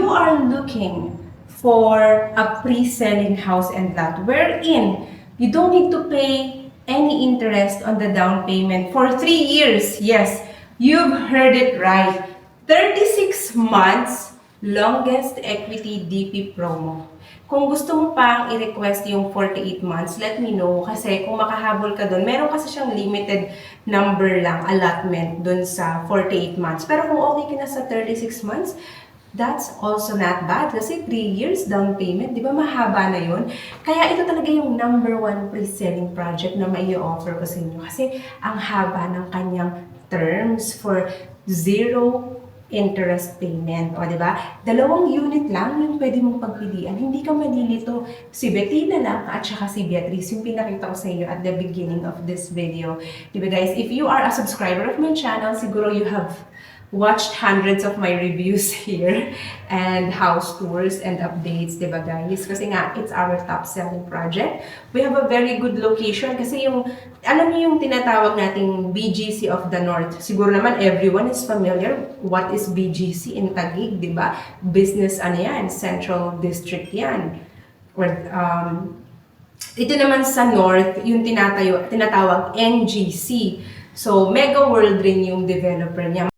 you are looking for a pre-selling house and lot wherein you don't need to pay any interest on the down payment for 3 years. Yes, you've heard it right. 36 months, longest equity DP promo. Kung gusto mo pang i-request yung 48 months, let me know. Kasi kung makahabol ka doon, meron kasi siyang limited number lang, allotment doon sa 48 months. Pero kung okay ka na sa 36 months, that's also not bad. Kasi 3 years down payment, di ba mahaba na yun? Kaya ito talaga yung number 1 pre-selling project na may offer ko sa inyo. Kasi ang haba ng kanyang terms for zero interest payment. O, di ba? 2 unit lang yung pwede mong pagpilian. Hindi ka malilito. Si Bettina lang at saka si Beatrice, yung pinakita ko sa inyo at the beginning of this video. Di ba guys? If you are a subscriber of my channel, siguro you have watched hundreds of my reviews here and house tours and updates, di ba guys? Kasi nga, it's our top selling project. We have a very good location kasi yung, alam niyo yung tinatawag nating BGC of the North. Siguro naman everyone is familiar what is BGC in Taguig, di ba? Business ano yan, Central District yan. Or, ito naman sa North, yung tinatawag NGC. So, Mega World rin yung developer niya.